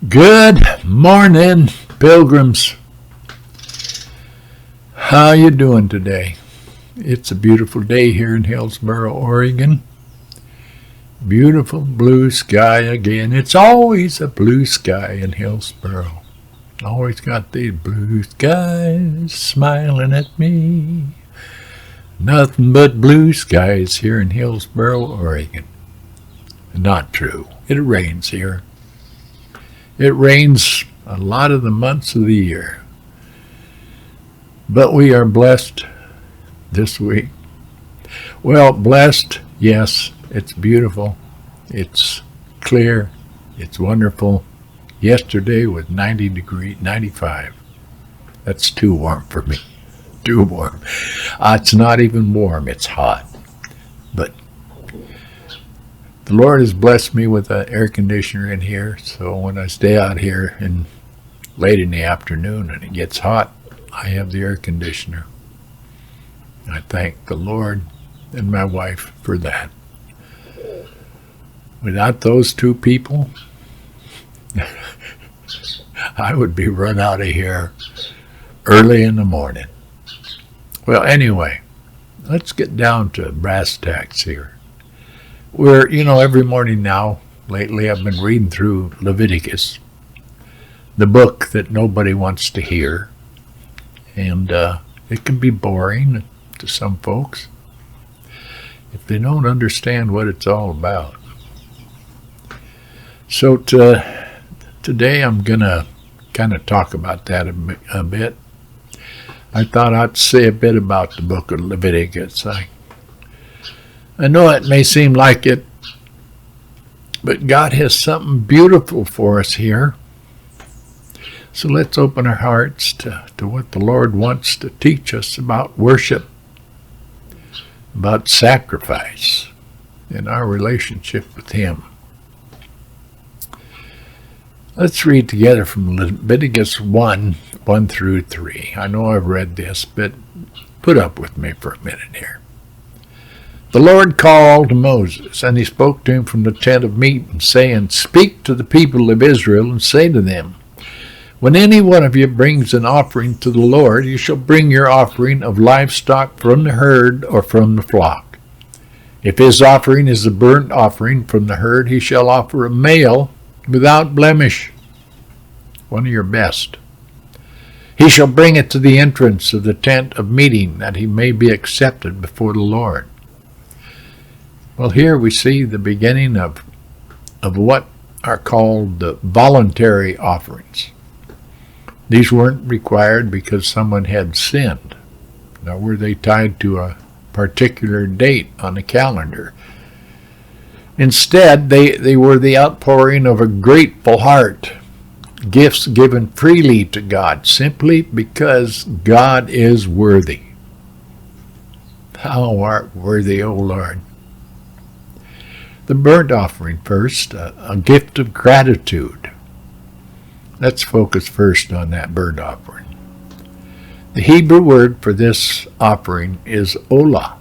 Good morning, pilgrims. How you doing today? It's a beautiful day here in Hillsboro, Oregon. Beautiful blue sky again. It's always a blue sky in Hillsboro. Always got these blue skies smiling at me. Nothing but blue skies here in Hillsboro, Oregon. Not true. It rains here. It rains a lot of the months of the year. But we are blessed this week. Well, blessed, yes, it's beautiful. It's clear. It's wonderful. Yesterday was 95. That's too warm for me. Too warm. It's not even warm. It's hot. But the Lord has blessed me with an air conditioner in here, so when I stay out here late in the afternoon and it gets hot, I have the air conditioner. I thank the Lord and my wife for that. Without those two people, I would be run out of here early in the morning. Well, anyway, let's get down to brass tacks here. Every morning now, lately I've been reading through Leviticus, the book that nobody wants to hear. And it can be boring to some folks if they don't understand what it's all about. So today I'm going to kind of talk about that a bit. I thought I'd say a bit about the book of Leviticus. I know it may seem like it, but God has something beautiful for us here. So let's open our hearts to what the Lord wants to teach us about worship, about sacrifice, and our relationship with Him. Let's read together from Leviticus 1 through 3. I know I've read this, but put up with me for a minute here. The Lord called Moses, and he spoke to him from the tent of meeting, saying, "Speak to the people of Israel, and say to them, when any one of you brings an offering to the Lord, you shall bring your offering of livestock from the herd or from the flock. If his offering is a burnt offering from the herd, he shall offer a male without blemish, one of your best. He shall bring it to the entrance of the tent of meeting, that he may be accepted before the Lord." Well, here we see the beginning of what are called the voluntary offerings. These weren't required because someone had sinned, nor were they tied to a particular date on the calendar. Instead, they were the outpouring of a grateful heart, gifts given freely to God, simply because God is worthy. Thou art worthy, O Lord. The burnt offering first, a gift of gratitude. Let's focus first on that burnt offering. The Hebrew word for this offering is olah.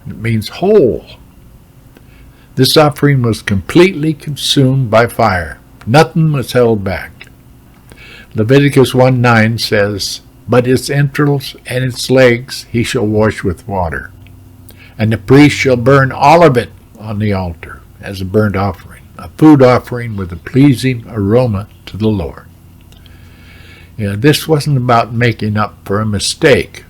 It means whole. This offering was completely consumed by fire. Nothing was held back. Leviticus 1:9 says, "But its entrails and its legs he shall wash with water, and the priest shall burn all of it on the altar as a burnt offering, a food offering with a pleasing aroma to the Lord." This wasn't about making up for a mistake.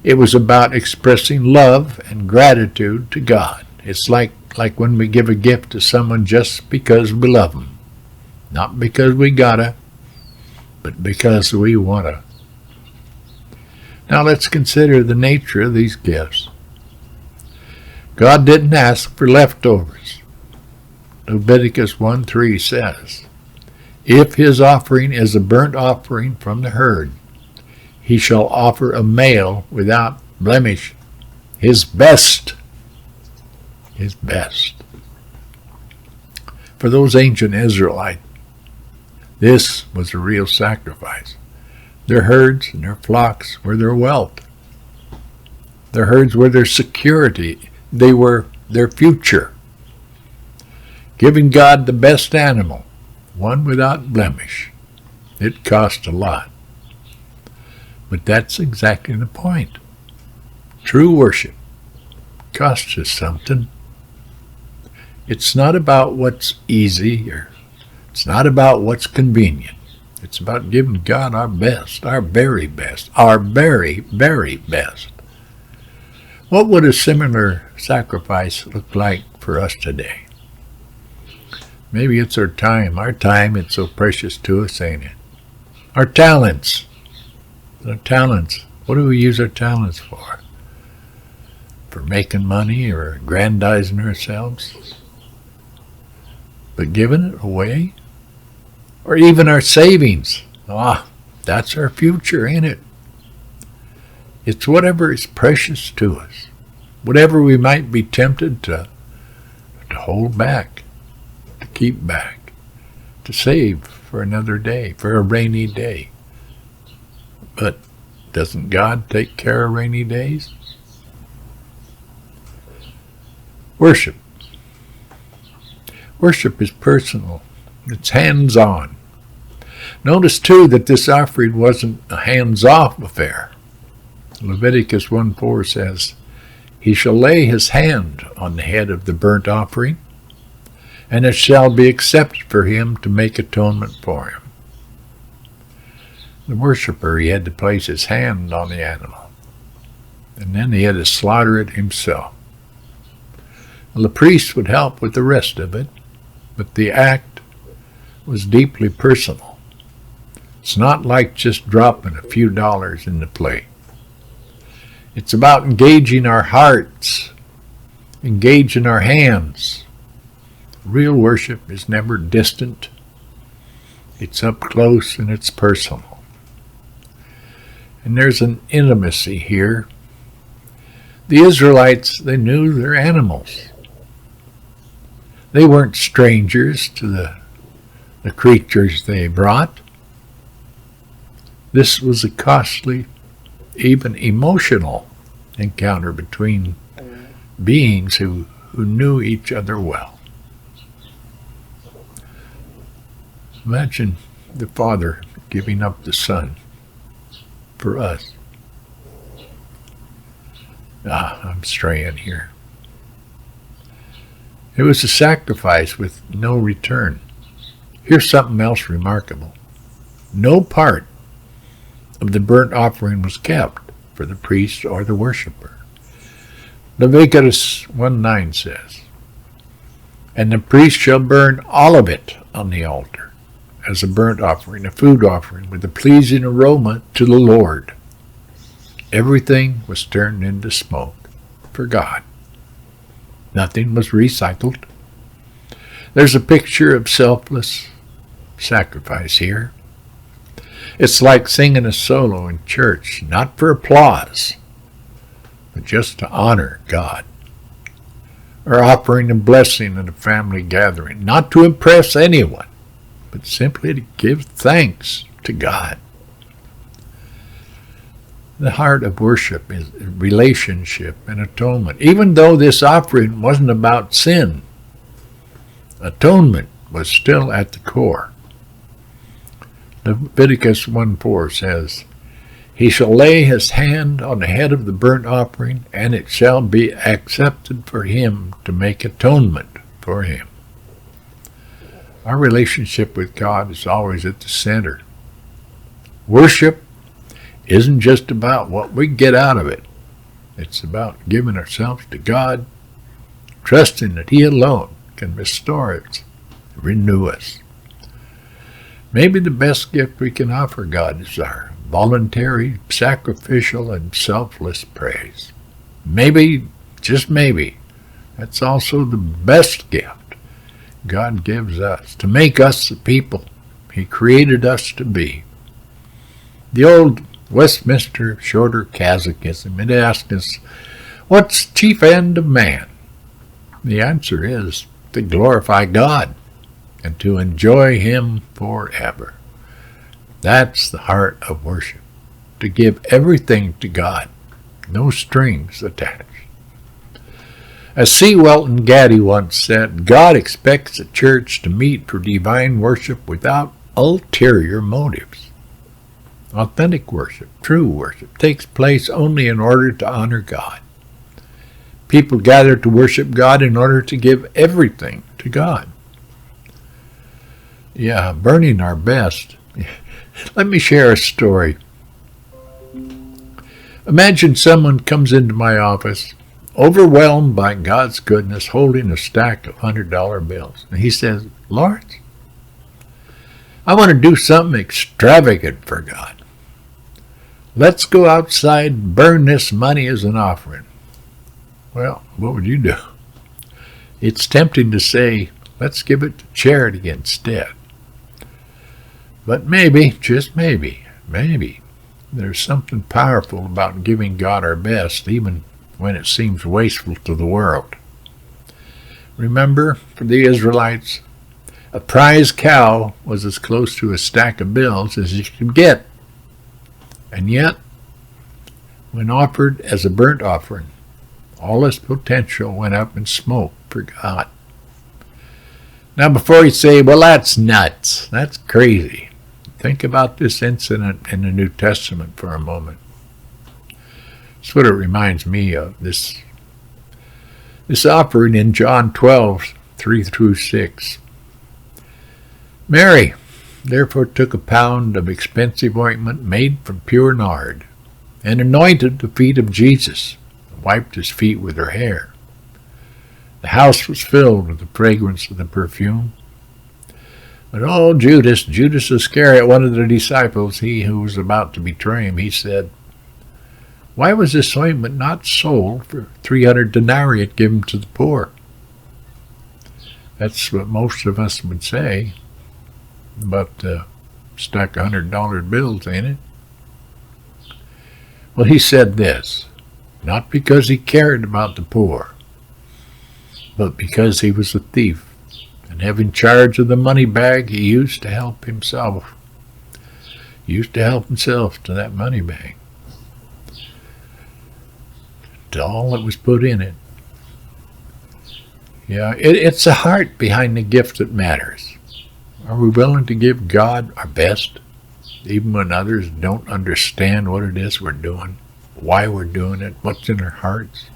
It was about expressing love and gratitude to God. It's like when we give a gift to someone just because we love them. Not because we gotta, but because we wanna. Now let's consider the nature of these gifts. God didn't ask for leftovers. Leviticus 1:3 says, "If his offering is a burnt offering from the herd, he shall offer a male without blemish, his best." His best. For those ancient Israelites, this was a real sacrifice. Their herds and their flocks were their wealth. Their herds were their security. They were their future. Giving God the best animal one without blemish. It cost a lot. But that's exactly the point. True worship costs us something. It's not about what's easy, or it's not about what's convenient. It's about giving God our best, our very best, our very, very best. What would a similar sacrifice look like for us today? Maybe it's our time. Our time, it's so precious to us, ain't it? Our talents. Our talents. What do we use our talents for? For making money or aggrandizing ourselves? But giving it away? Or even our savings? That's our future, ain't it? It's whatever is precious to us. Whatever we might be tempted to hold back, to keep back, to save for another day, for a rainy day. But doesn't God take care of rainy days? Worship. Worship is personal. It's hands-on. Notice, too, that this offering wasn't a hands-off affair. Leviticus 1:4 says, "He shall lay his hand on the head of the burnt offering, and it shall be accepted for him to make atonement for him." The worshiper, he had to place his hand on the animal, and then he had to slaughter it himself. Well, the priest would help with the rest of it, but the act was deeply personal. It's not like just dropping a few dollars in the plate. It's about engaging our hearts, engaging our hands. Real worship is never distant. It's up close and it's personal. And there's an intimacy here. The Israelites, they knew their animals. They weren't strangers to the creatures they brought. This was a costly, even emotional encounter between beings who knew each other well. Imagine the Father giving up the Son for us. I'm straying here. It was a sacrifice with no return. Here's something else remarkable. No part of the burnt offering was kept for the priest or the worshiper. Leviticus 1:9 says, "And the priest shall burn all of it on the altar as a burnt offering, a food offering, with a pleasing aroma to the Lord." Everything was turned into smoke for God. Nothing was recycled. There's a picture of selfless sacrifice here. It's like singing a solo in church, not for applause, but just to honor God. Or offering a blessing at a family gathering, not to impress anyone, but simply to give thanks to God. The heart of worship is relationship and atonement. Even though this offering wasn't about sin, atonement was still at the core. Leviticus 1:4 says, "He shall lay his hand on the head of the burnt offering, and it shall be accepted for him to make atonement for him." Our relationship with God is always at the center. Worship isn't just about what we get out of it. It's about giving ourselves to God, trusting that He alone can restore us, renew us. Maybe the best gift we can offer God is our voluntary, sacrificial, and selfless praise. Maybe, just maybe, that's also the best gift God gives us, to make us the people He created us to be. The old Westminster Shorter Catechism, it asks us, what's the chief end of man? The answer is to glorify God and to enjoy Him forever. That's the heart of worship, to give everything to God, no strings attached. As C. Welton Gaddy once said, God expects the church to meet for divine worship without ulterior motives. Authentic worship, true worship, takes place only in order to honor God. People gather to worship God in order to give everything to God. Yeah, burning our best. Let me share a story. Imagine someone comes into my office, overwhelmed by God's goodness, holding a stack of $100 bills. And he says, Lawrence, I want to do something extravagant for God. Let's go outside and burn this money as an offering. Well, what would you do? It's tempting to say, let's give it to charity instead. But maybe, just maybe, there's something powerful about giving God our best, even when it seems wasteful to the world. Remember, for the Israelites, a prize cow was as close to a stack of bills as you could get. And yet, when offered as a burnt offering, all its potential went up in smoke for God. Now, before you say, well, that's nuts, that's crazy, think about this incident in the New Testament for a moment. That's what it reminds me of, this offering in John 12, 3 through 6. Mary therefore took a pound of expensive ointment made from pure nard, and anointed the feet of Jesus, and wiped his feet with her hair. The house was filled with the fragrance of the perfume. But Judas Iscariot, one of the disciples, he who was about to betray him, he said, why was this ointment not sold for 300 denarii and given to the poor? That's what most of us would say. But stack of $100 bills, ain't it? Well, he said this, not because he cared about the poor, but because he was a thief, and having charge of the money bag, he used to help himself. He used to help himself to that money bag, to all that was put in it. Yeah, it's the heart behind the gift that matters. Are we willing to give God our best, even when others don't understand what it is we're doing, why we're doing it, what's in our hearts?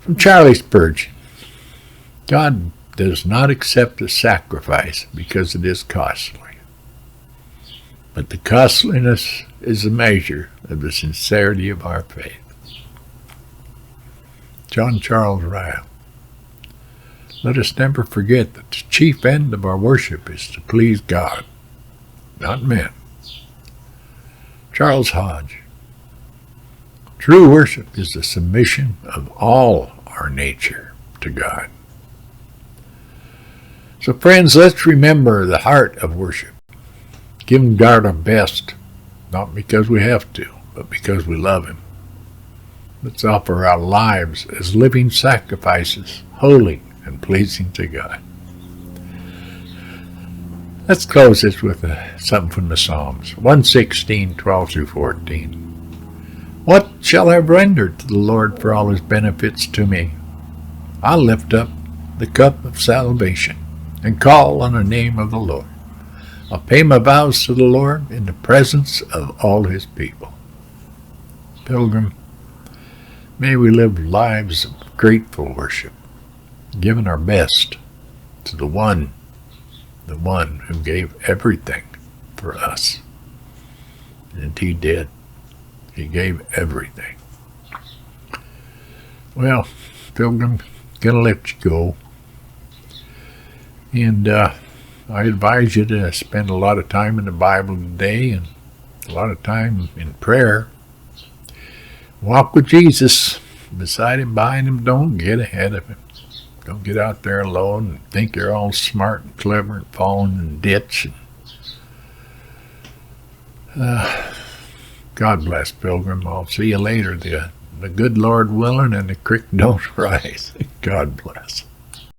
From Charlie Spurgeon, God does not accept a sacrifice because it is costly, but the costliness is a measure of the sincerity of our faith. John Charles Ryle. Let us never forget that the chief end of our worship is to please God, not men. Charles Hodge. True worship is the submission of all our nature to God. So friends, let's remember the heart of worship. Giving God our best, not because we have to, but because we love Him. Let's offer our lives as living sacrifices, holy and pleasing to God. Let's close this with something from the Psalms, 116, 12 through 14. What shall I render to the Lord for all His benefits to me? I'll lift up the cup of salvation and call on the name of the Lord. I'll pay my vows to the Lord in the presence of all His people. Pilgrim, may we live lives of grateful worship, giving our best to the one who gave everything for us. And He did. He gave everything. Well, Pilgrim, gonna let you go. And I advise you to spend a lot of time in the Bible today and a lot of time in prayer. Walk with Jesus, beside Him, behind Him. Don't get ahead of Him. Don't get out there alone and think you're all smart and clever and falling in the ditch. God bless, Pilgrim. I'll see you later. The good Lord willing and the creek don't rise. God bless.